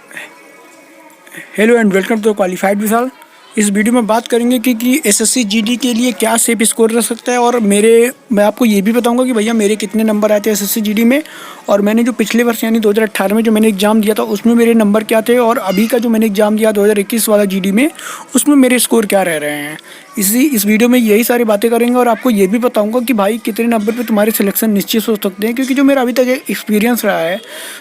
Hello and welcome to qualified Vishal. इस video में बात करेंगे कि एसएससी जीडी के लिए क्या सेफ स्कोर रह सकता है और मैं आपको ये भी बताऊंगा कि भैया मेरे कितने नंबर आए थे एसएससी जीडी में, और मैंने जो पिछले वर्ष यानी 2018 में जो मैंने एग्ज़ाम दिया था उसमें मेरे नंबर क्या थे, और अभी का जो मैंने एग्ज़ाम दिया 2021 वाला जीडी में उसमें मेरे स्कोर क्या रह रहे हैं। इस वीडियो में यही सारी बातें करेंगे और आपको ये भी बताऊंगा कि भाई कितने नंबर पे तुम्हारे सिलेक्शन निश्चित हो सकते हैं, क्योंकि जो मेरा अभी तक एक्सपीरियंस रहा है,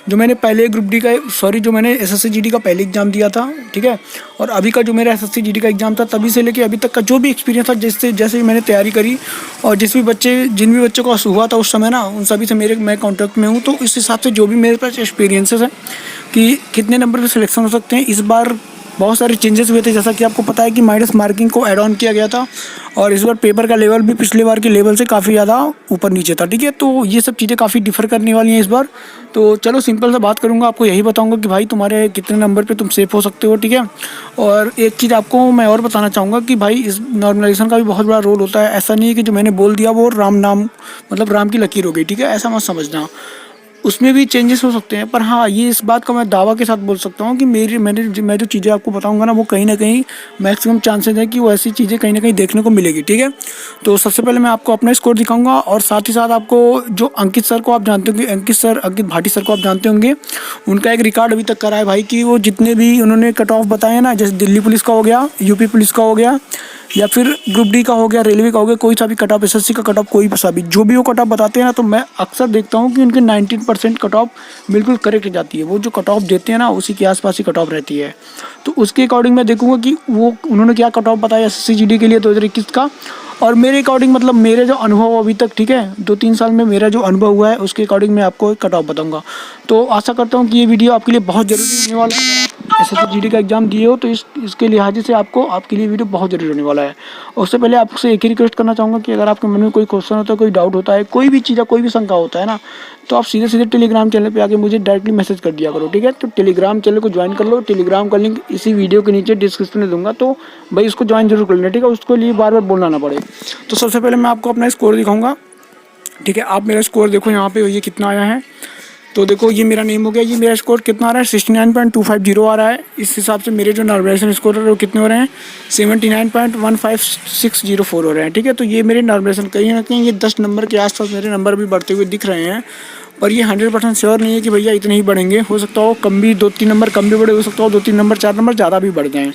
जो मैंने पहले ग्रुप डी का जो मैंने एसएससी जीडी का पहले एग्ज़ाम दिया था, ठीक है, और अभी का जो मेरा एसएससी जीडी का एग्ज़ाम था तभी से लेके अभी तक का जो भी एक्सपीरियंस था, जैसे जैसे मैंने तैयारी करी और जिन भी बच्चों का हुआ था उस समय ना, उन सभी से मैं कॉन्टैक्ट में हूँ। तो इस हिसाब से जो भी मेरे पास एक्सपीरियंसेस है कि कितने नंबर पे सिलेक्शन हो सकते हैं, इस बार बहुत सारे चेंजेस हुए थे। जैसा कि आपको पता है कि माइनस मार्किंग को ऐड ऑन किया गया था, और इस बार पेपर का लेवल भी पिछले बार के लेवल से काफ़ी ज़्यादा ऊपर नीचे था, ठीक है। तो ये सब चीज़ें काफ़ी डिफर करने वाली हैं इस बार। तो चलो सिंपल सा बात करूँगा, आपको यही बताऊँगा कि भाई तुम्हारे कितने नंबर पे तुम सेफ हो सकते हो, ठीक है। और एक चीज़ आपको मैं और बताना चाहूँगा कि भाई इस नॉर्मलाइजेशन का भी बहुत बड़ा रोल होता है। ऐसा नहीं है कि जो मैंने बोल दिया वो राम नाम मतलब राम की लकीर हो गई, ठीक है, ऐसा मत समझना। उसमें भी चेंजेस हो सकते हैं, पर हाँ ये इस बात का मैं दावा के साथ बोल सकता हूँ कि मैं जो चीज़ें आपको बताऊँगा ना, वो कहीं ना कहीं मैक्सिमम चांसेस है कि वो ऐसी चीज़ें कहीं ना कहीं देखने को मिलेगी, ठीक है। तो सबसे पहले मैं आपको अपना स्कोर दिखाऊंगा, और साथ ही साथ आपको जो अंकित सर को आप जानते होंगे, अंकित भाटी सर को आप जानते होंगे, उनका एक रिकॉर्ड अभी तक करा है भाई कि वो जितने भी उन्होंने कट ऑफ बताए ना, जैसे दिल्ली पुलिस का हो गया, यूपी पुलिस का हो गया, या फिर ग्रुप डी का हो गया, रेलवे का हो गया, कोई सा भी कट ऑफ, एसएससी का कट ऑफ, कोई सा भी जो भी वो कट ऑफ बताते हैं ना, तो मैं अक्सर देखता हूँ कि उनके 19% कट ऑफ बिल्कुल करेक्ट जाती है। वो जो कट ऑफ देते हैं ना उसी के आसपास ही कट ऑफ रहती है। तो उसके अकॉर्डिंग मैं देखूंगा कि वो उन्होंने क्या कट ऑफ बताया एसएससी जीडी के लिए 2021 का, और मेरे अकॉर्डिंग मतलब मेरे जो अनुभव अभी तक, ठीक है, 2-3 साल में मेरा जो अनुभव हुआ है उसके अकॉर्डिंग मैं आपको कट ऑफ बताऊँगा। तो आशा करता हूँ कि ये वीडियो आपके लिए बहुत ज़रूरी होने वाला है। एसएससी जीडी का एग्जाम दिए हो तो इसके लिहाज से आपके लिए वीडियो बहुत जरूरी होने वाला है। उससे पहले आपसे एक ही रिक्वेस्ट करना चाहूँगा कि अगर आपके मन में कोई क्वेश्चन होता है, कोई डाउट होता है, कोई भी चीज़, कोई भी शंका होता है ना, तो आप सीधे सीधे टेलीग्राम चैनल पे आके मुझे डायरेक्टली मैसेज कर दिया करो, ठीक है। तो टेलीग्राम चैनल को ज्वाइन कर लो, टेलीग्राम का लिंक इसी वीडियो के नीचे डिस्क्रिप्शन में दूंगा, तो भाई उसको ज्वाइन जरूर कर लेना, ठीक है, उसके लिए बार बार बोलना ना पड़े। तो सबसे पहले मैं आपको अपना स्कोर दिखाऊंगा, ठीक है। आप मेरा स्कोर देखो यहाँ पे, ये कितना आया है, तो देखो ये मेरा नेम हो गया, ये मेरा स्कोर कितना आ रहा है, 69.250 आ रहा है। इस हिसाब से मेरे जो नॉर्मलाइजेशन स्कोर है वो कितने हो रहे हैं, 79.15604 हो रहे हैं, ठीक है। तो ये मेरे नॉर्मलाइजेशन कहीं ना कहीं ये 10 नंबर के आसपास मेरे नंबर भी बढ़ते हुए दिख रहे हैं, पर ये 100% श्योर नहीं है कि भैया इतने ही बढ़ेंगे। हो सकता हो कम भी, 2-3 नंबर कम भी बढ़े, हो सकता हो 2-3 नंबर 4 नंबर ज़्यादा भी बढ़ जाएँ,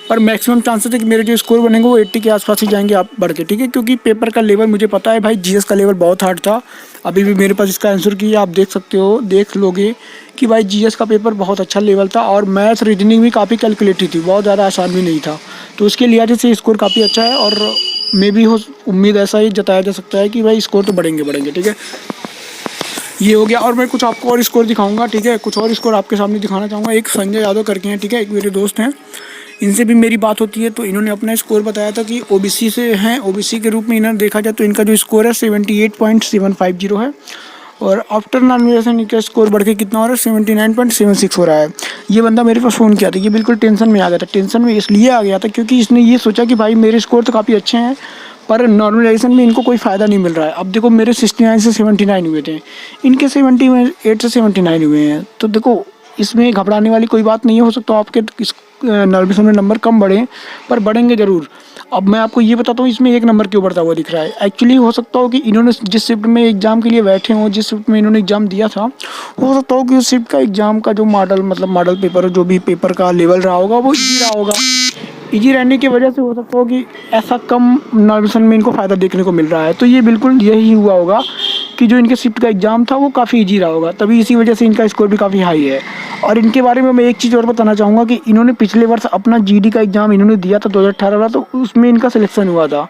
पर मैक्सिमम चांसेस है कि मेरे जो स्कोर बनेंगे वो 80 के आसपास ही जाएंगे आप बढ़ के, ठीक है। क्योंकि पेपर का लेवल मुझे पता है भाई, जीएस का लेवल बहुत हार्ड था। अभी भी मेरे पास इसका आंसर की आप देख सकते हो, देख लोगे कि भाई जीएस का पेपर बहुत अच्छा लेवल था, और मैथ्स रीजनिंग भी काफ़ी कैलकुलेटिव थी, बहुत ज़्यादा आसान भी नहीं था। तो उसके लिहाज से स्कोर काफ़ी अच्छा है, और मे भी हो उम्मीद ऐसा ही जताया जा सकता है कि भाई स्कोर तो बढ़ेंगे, ठीक है। ये हो गया, और मैं कुछ आपको और स्कोर दिखाऊंगा, ठीक है, कुछ और स्कोर आपके सामने दिखाना चाहूँगा। एक संजय यादव करके हैं, ठीक है, एक मेरे दोस्त हैं, इनसे भी मेरी बात होती है, तो इन्होंने अपना स्कोर बताया था कि ओबीसी से हैं, ओबीसी के रूप में इन्होंने देखा जाए तो इनका जो स्कोर है 78.750 है, और आफ्टर नॉर्मलाइजेशन इनका स्कोर बढ़ के कितना हो रहा है, 79.76 हो रहा है। ये बंदा मेरे पास फ़ोन किया था, ये बिल्कुल टेंशन में आ गया था। टेंशन में इसलिए आ गया था क्योंकि इसने ये सोचा कि भाई मेरे स्कोर तो काफ़ी अच्छे हैं, पर नॉर्मलाइजेशन में इनको कोई फ़ायदा नहीं मिल रहा है। अब देखो मेरे 69 से 79 हुए थे, इनके 78 से 79 हुए हैं। तो देखो इसमें घबराने वाली कोई बात नहीं है। हो सकता है आपके इस नॉर्मलाइजेशन में नंबर कम बढ़े, पर बढ़ेंगे ज़रूर। अब मैं आपको ये बताता हूँ, इसमें एक नंबर क्यों बढ़ता हुआ दिख रहा है। एक्चुअली हो सकता हो कि इन्होंने जिस शिफ्ट में एग्ज़ाम के लिए बैठे हों, जिस शिफ्ट में इन्होंने एग्ज़ाम दिया था, हो सकता हो कि उस शिफ्ट का एग्ज़ाम का जो मॉडल पेपर, जो भी पेपर का लेवल रहा होगा वो ईजी रहा होगा। ईजी रहने की वजह से हो सकता हो कि ऐसा कम नॉर्मलाइजेशन में इनको फ़ायदा देखने को मिल रहा है। तो ये बिल्कुल यही हुआ होगा कि जो इनके शिफ्ट का एग्ज़ाम था वो काफ़ी ईजी रहा होगा, तभी इसी वजह से इनका स्कोर भी काफ़ी हाई है। और इनके बारे में मैं एक चीज़ और बताना चाहूँगा कि इन्होंने पिछले वर्ष अपना जीडी का एग्ज़ाम इन्होंने दिया था 2018 वाला, तो उसमें इनका सिलेक्शन हुआ था।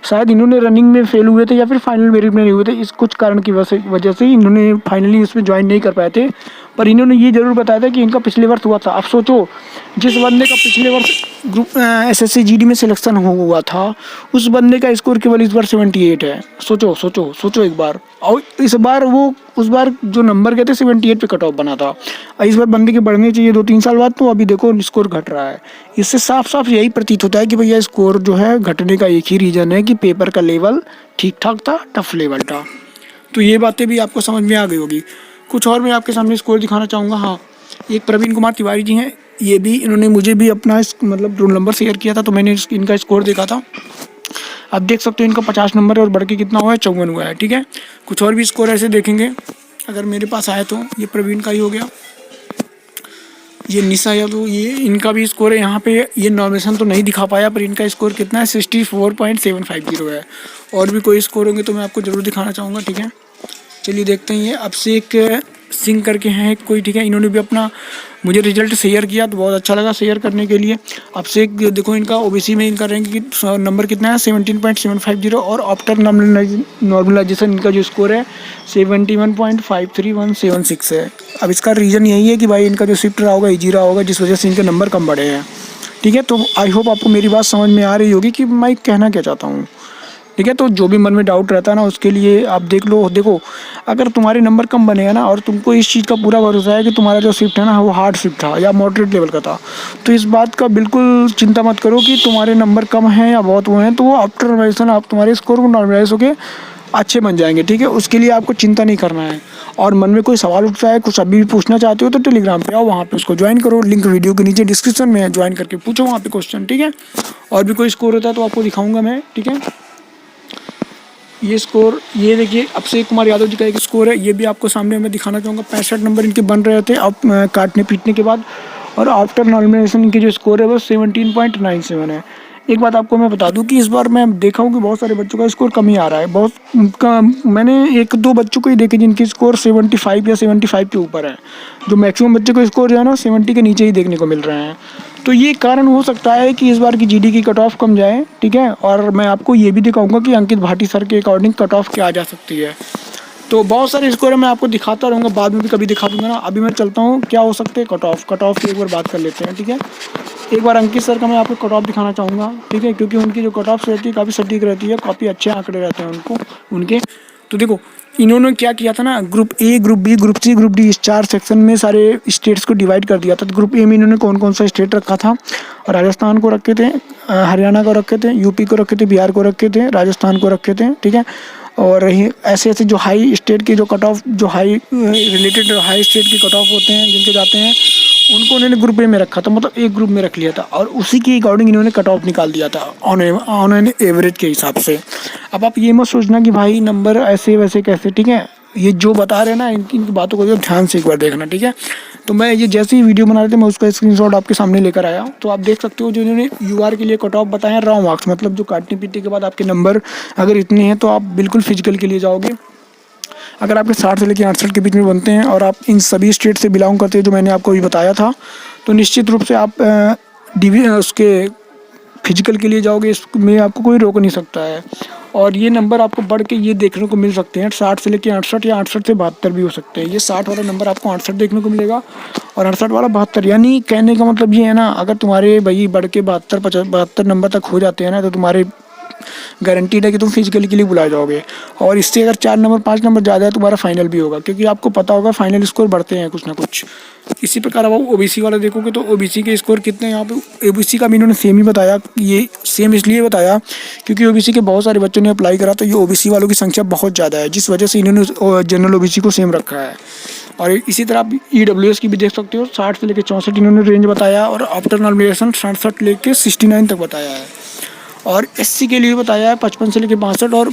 शायद इन्होंने रनिंग में फेल हुए थे या फिर फाइनल मेरिट में नहीं हुए थे, इस कुछ कारण की वजह से इन्होंने फाइनली उसमें ज्वाइन नहीं कर पाए थे। पर इन्होंने ये ज़रूर बताया था कि इनका पिछले वर्ष हुआ था। अब सोचो, जिस बंदे का पिछले वर्ष ग्रुप एसएससी जीडी में सिलेक्शन हुआ था, उस बंदे का स्कोर केवल इस बार 78 है। सोचो एक बार। और इस बार वो उस बार जो नंबर गए थे 78 पे कट ऑफ बना था, और इस बार बंदे के बढ़ने चाहिए 2-3 साल बाद, तो अभी देखो स्कोर घट रहा है। इससे साफ साफ यही प्रतीत होता है कि भैया स्कोर जो है घटने का एक ही रीज़न है कि पेपर का लेवल ठीक ठाक था, टफ लेवल था। तो ये बातें भी आपको समझ में आ गई होगी। कुछ और मैं आपके सामने स्कोर दिखाना चाहूँगा। हाँ, एक प्रवीण कुमार तिवारी जी हैं, ये भी इन्होंने मुझे भी अपना मतलब रोल नंबर शेयर किया था, तो मैंने इनका स्कोर देखा था। आप देख सकते हो इनका 50 नंबर है और बढ़ के कितना हुआ है, 54 हुआ है। ठीक है, कुछ और भी स्कोर ऐसे देखेंगे अगर मेरे पास आए तो। ये प्रवीण का ही हो गया, ये निशा यादव, ये इनका भी स्कोर है। यहाँ पे ये नॉमिनेशन तो नहीं दिखा पाया, पर इनका स्कोर कितना है, 64.750 है। और भी कोई स्कोर होंगे तो मैं आपको ज़रूर दिखाना चाहूँगा। ठीक है, चलिए देखते हैं। ये अभिषेक सिंह करके हैं कोई, ठीक है, इन्होंने भी अपना मुझे रिजल्ट शेयर किया तो बहुत अच्छा लगा शेयर करने के लिए। अभिषेक देखो, इनका ओबीसी में इनका रैंक नंबर कितना है, 17.750, और आफ्टर नॉर्मलाइजेशन इनका जो स्कोर है 71.53176 है। अब इसका रीज़न यही है कि भाई इनका जो शिफ्ट रहा होगा, इजी रहा होगा, जिस वजह से इनके नंबर कम बढ़े हैं। ठीक है, तो आई होप आपको मेरी बात समझ में आ रही होगी कि मैं कहना क्या चाहता हूँ। ठीक है, तो जो भी मन में डाउट रहता है ना, उसके लिए आप देख लो। देखो, अगर तुम्हारे नंबर कम बनेगा ना और तुमको इस चीज़ का पूरा भरोसा है कि तुम्हारा जो शिफ्ट है ना वो हार्ड शिफ्ट था या मॉडरेट लेवल का था, तो इस बात का बिल्कुल चिंता मत करो कि तुम्हारे नंबर कम हैं या बहुत हुए हैं, तो वो आफ्टर नॉर्मलाइजेशन आप तुम्हारे स्कोर को नॉर्मलाइज होकर अच्छे बन जाएंगे। ठीक है, उसके लिए आपको चिंता नहीं करना है। और मन में कोई सवाल उठता है, कुछ अभी भी पूछना चाहते हो, तो टेलीग्राम पे आओ, वहाँ पे उसको ज्वाइन करो, लिंक वीडियो के नीचे डिस्क्रिप्शन में है, ज्वाइन करके पूछो वहाँ पे क्वेश्चन। ठीक है, और भी कोई स्कोर होता है तो आपको दिखाऊंगा मैं। ठीक है, ये स्कोर, ये देखिए अभिषेक कुमार यादव जी का एक स्कोर है, ये भी आपको सामने मैं दिखाना चाहूँगा। 65 नंबर इनके बन रहे थे अब काटने पीटने के बाद, और आफ्टर नॉर्मलाइजेशन इनकी जो स्कोर है वो 17.97 है। एक बात आपको मैं बता दूं कि इस बार मैं देखा हूँ कि बहुत सारे बच्चों का स्कोर कम ही आ रहा है। बहुत का मैंने 1-2 बच्चों को ही देखे जिनकी स्कोर 75 या 75 के ऊपर है। जो मैक्सिमम बच्चे को स्कोर जो है ना 70 के नीचे ही देखने को मिल रहे हैं। तो ये कारण हो सकता है कि इस बार की जीडी की कट ऑफ कम जाए। ठीक है, और मैं आपको ये भी दिखाऊंगा कि अंकित भाटी सर के अकॉर्डिंग कट ऑफ क्या आ जा सकती है। तो बहुत सारे स्कोर मैं आपको दिखाता रहूँगा, बाद में भी कभी दिखा दूंगा ना। अभी मैं चलता हूँ, क्या हो सकते हैं कट ऑफ की एक बार बात कर लेते हैं। ठीक है, एक बार अंकित सर का मैं आपको कट ऑफ दिखाना चाहूँगा। ठीक है, क्योंकि उनकी जो कट ऑफ रहती है काफ़ी सटीक रहती है, काफ़ी अच्छे आंकड़े रहते हैं उनके। तो देखो, इन्होंने क्या किया था ना, group A, group B, group C, group D, इस 4 सेक्शन में सारे स्टेट्स को डिवाइड कर दिया था। तो ग्रुप ए में इन्होंने कौन कौन सा स्टेट रखा था, राजस्थान को रखे थे, हरियाणा को रखे थे, यूपी को रखे थे, बिहार को रखे थे, राजस्थान को रखे थे। ठीक है, और ऐसे ऐसे जो हाई स्टेट के जो कट ऑफ, जो हाई रिलेटेड हाई स्टेट के कट ऑफ होते हैं जिनके जाते हैं, उनको उन्होंने ग्रुप ए में रखा था, मतलब एक ग्रुप में रख लिया था, और उसी के अकॉर्डिंग इन्होंने कट ऑफ निकाल दिया था ऑन एन एवरेज के हिसाब से। अब आप ये मत सोचना कि भाई नंबर ऐसे वैसे कैसे। ठीक है, ये जो बता रहे हैं ना, इनकी बातों को ध्यान से एक बार देखना। ठीक है, तो मैं ये जैसे ही वीडियो बना रहे थे मैं उसका स्क्रीनशॉट आपके सामने लेकर आया, तो आप देख सकते हो जो इन्होंने यूआर के लिए कट ऑफ बताया रॉ मार्क्स, मतलब जो काटने पीटने के बाद आपके नंबर अगर इतने हैं तो आप बिल्कुल फिजिकल के लिए जाओगे। अगर आपके 60 से लेकर 68 के बीच में बनते हैं और आप इन सभी स्टेट से बिलोंग करते हैं जो मैंने आपको अभी बताया था, तो निश्चित रूप से आप उसके फिजिकल के लिए जाओगे, इसमें आपको कोई रोक नहीं सकता है। और ये नंबर आपको बढ़ के ये देखने को मिल सकते हैं 60 से लेकर 68, या 68 से 72 भी हो सकते हैं। ये 60 वाला नंबर आपको 68 देखने को मिलेगा और 68 वाला 72। यानी कहने का मतलब ये है ना, अगर तुम्हारे भाई बढ़ के 72 नंबर तक हो जाते हैं ना, तो तुम्हारे गारंटीड है कि तुम फिजिकली के लिए बुलाए जाओगे। और इससे अगर 4 नंबर 5 नंबर ज़्यादा है तुम्हारा फाइनल भी होगा, क्योंकि आपको पता होगा फाइनल स्कोर बढ़ते हैं कुछ ना कुछ। इसी प्रकार अब आप ओबीसी वाला देखोगे तो ओबीसी के स्कोर कितने हैं यहाँ पे। ओबीसी का भी इन्होंने सेम ही बताया, ये सेम इसलिए बताया क्योंकि ओबीसी के बहुत सारे बच्चों ने अप्लाई करा, तो ये ओबीसी वालों की संख्या बहुत ज़्यादा है, जिस वजह से इन्होंने जनरल ओबीसी को सेम रखा है। और इसी तरह आप ईडब्ल्यूएस की भी देख सकते हो, 60 से लेकर 64 इन्होंने रेंज बताया, और आफ्टर नॉर्मलाइजेशन 67 लेकर 69 तक बताया है। और एससी के लिए बताया है 55 से लेकर 62, और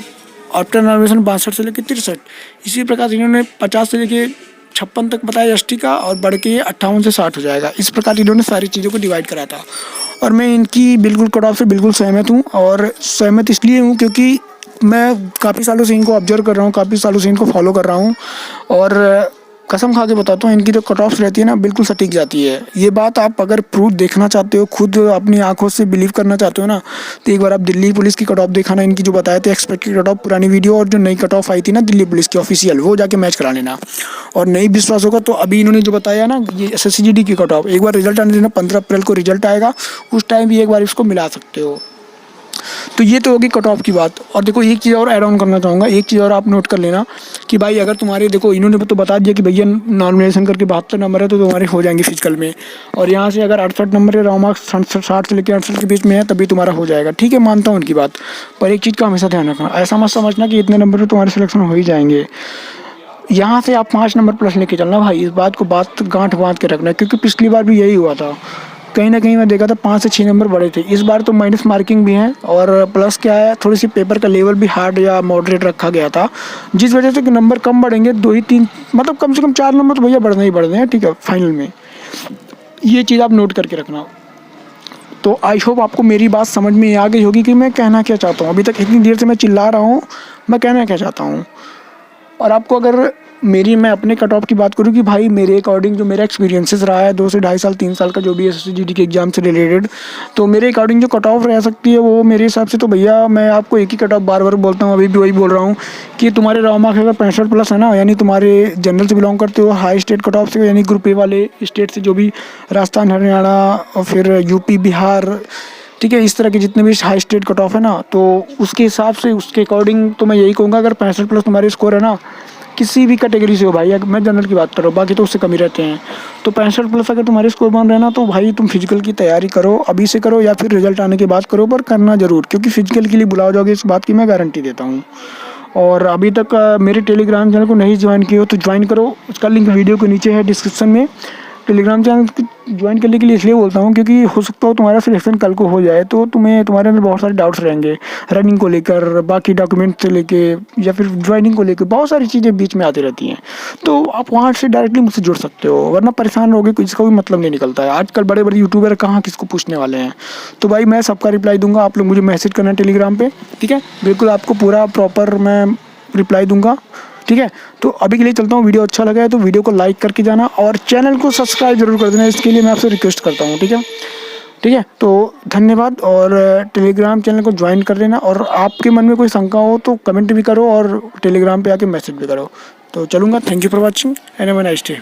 आफ्टर नॉर्मलाइजेशन 62 से लेकर 63। इसी प्रकार से इन्होंने 50 से लेकर 56 तक बताया एसटी का, और बढ़ के 58 से 60 हो जाएगा। इस प्रकार इन्होंने सारी चीज़ों को डिवाइड करा था, और मैं इनकी बिल्कुल कट ऑफ से बिल्कुल सहमत हूँ। और सहमत इसलिए हूँ क्योंकि मैं काफ़ी सालों से इनको ऑब्जर्व कर रहा हूँ, काफ़ी सालों से इनको फॉलो कर रहा हूँ, और कसम खा के बताता हूँ इनकी जो कट ऑफ रहती है ना बिल्कुल सटीक जाती है। ये बात आप अगर प्रूफ देखना चाहते हो, खुद अपनी आंखों से बिलीव करना चाहते हो ना, तो एक बार आप दिल्ली पुलिस की कट ऑफ देखा ना, इनकी जो बताए थे एक्सपेक्टेड कट ऑफ पुरानी वीडियो, और जो नई कट ऑफ आई थी ना दिल्ली पुलिस की ऑफिशियल, वो जाके मैच करा लेना। और नहीं विश्वास होगा तो अभी इन्होंने जो बताया ना, ये SSCGD की कट ऑफ एक बार रिजल्ट आने देना, 15 अप्रैल को रिजल्ट आएगा, उस टाइम भी एक बार इसको मिला सकते हो। तो ये तो होगी कट ऑफ की बात। और देखो एक चीज़ और ऐड ऑन करना चाहूँगा, एक चीज़ और आप नोट कर लेना कि भाई अगर तुम्हारे, देखो इन्होंने तो बता दिया कि भैया नॉर्मलाइजेशन करके 72 नंबर है तो तुम्हारे हो जाएंगे फिजिकल में, और यहाँ से अगर 68 नंबर है, रॉ मार्क्स 60 से लेकर 68 के बीच में है, तभी तुम्हारा हो जाएगा। ठीक है, मानता हूँ उनकी बात, पर एक चीज़ का हमेशा ध्यान रखना, ऐसा मत समझना कि इतने नंबर पर तुम्हारे सिलेक्शन हो ही जाएंगे। यहाँ से आप 5 नंबर प्लस लेके चलना भाई, इस बात को गांठ बांध के रखना, क्योंकि पिछली बार भी यही हुआ था। कहीं ना कहीं मैं देखा था 5 से 6 नंबर बड़े थे। इस बार तो माइनस मार्किंग भी है, और प्लस क्या है, थोड़ी सी पेपर का लेवल भी हार्ड या मॉडरेट रखा गया था, जिस वजह से कि नंबर कम बढ़ेंगे, 2 ही 3 मतलब कम से कम 4 नंबर तो भैया बढ़ने ही बढ़ने हैं, ठीक है, फाइनल में। ये चीज़ आप नोट करके रखना। तो आई होप आपको मेरी बात समझ में आ गई होगी कि मैं कहना क्या चाहता हूँ। अभी तक इतनी देर से मैं चिल्ला रहा हूँ, मैं कहना क्या चाहता हूँ। और आपको अगर मैं अपने कट ऑफ की बात करूँ कि भाई मेरे अकॉर्डिंग जो मेरा एक्सपीरियंसेस रहा है 2 से ढाई साल 3 साल का, जो भी एसएससी जीडी के एग्जाम से रिलेटेड, तो मेरे अकॉर्डिंग जो कट ऑफ रह सकती है वो मेरे हिसाब से तो भैया मैं आपको एक ही कट ऑफ बार बार बोलता हूँ, अभी भी वही बोल रहा हूँ कि तुम्हारे रॉ मार्क्स अगर 65 प्लस है ना, यानी तुम्हारे जनरल से बिलोंग करते हो, हाई स्टेट कट ऑफ से, यानी ग्रुप ए वाले स्टेट से, जो भी राजस्थान, हरियाणा और फिर यूपी, बिहार, ठीक है, इस तरह के जितने भी हाई स्टेट कट ऑफ है ना, तो उसके हिसाब से, उसके अकॉर्डिंग तो मैं यही कहूँगा, अगर 65 प्लस तुम्हारे स्कोर है ना, किसी भी कैटेगरी से हो भाई, अगर मैं जनरल की बात कर रहा हूँ, बाकी तो उससे कम ही रहते हैं, तो 65 प्लस अगर तुम्हारे स्कोर बन रहे ना, तो भाई तुम फिजिकल की तैयारी करो, अभी से करो या फिर रिजल्ट आने के बाद करो, पर करना जरूर, क्योंकि फिजिकल के लिए बुलाओ जाओगे, इस बात की मैं गारंटी देता हूँ। और अभी तक मेरे टेलीग्राम चैनल को नहीं ज्वाइन किए हो तो ज्वाइन करो, उसका लिंक वीडियो के नीचे है डिस्क्रिप्शन में। टेलीग्राम चैनल ज्वाइन करने के लिए इसलिए बोलता हूँ क्योंकि हो सकता हो तुम्हारा सिलेक्शन कल को हो जाए, तो तुम्हारे अंदर बहुत सारे डाउट्स रहेंगे, रनिंग को लेकर, बाकी डॉक्यूमेंट से लेके, या फिर ज्वाइनिंग को लेकर, बहुत सारी चीज़ें बीच में आती रहती हैं। तो आप वहाँ से डायरेक्टली मुझसे जुड़ सकते हो, वरना परेशान रहोगे, इसका कोई मतलब नहीं निकलता है। आजकल बड़े बड़े यूट्यूबर कहाँ किसको पूछने वाले हैं। तो भाई मैं सबका रिप्लाई दूंगा, आप लोग मुझे मैसेज करना टेलीग्राम पे, ठीक है, बिल्कुल आपको पूरा प्रॉपर मैं रिप्लाई दूंगा, ठीक है। तो अभी के लिए चलता हूँ, वीडियो अच्छा लगा है तो वीडियो को लाइक करके जाना, और चैनल को सब्सक्राइब जरूर कर देना, इसके लिए मैं आपसे रिक्वेस्ट करता हूँ, ठीक है, ठीक है। तो धन्यवाद, और टेलीग्राम चैनल को ज्वाइन कर लेना, और आपके मन में कोई शंका हो तो कमेंट भी करो, और टेलीग्राम पे आके मैसेज भी करो। तो चलूँगा, thank you for watching and have a nice day.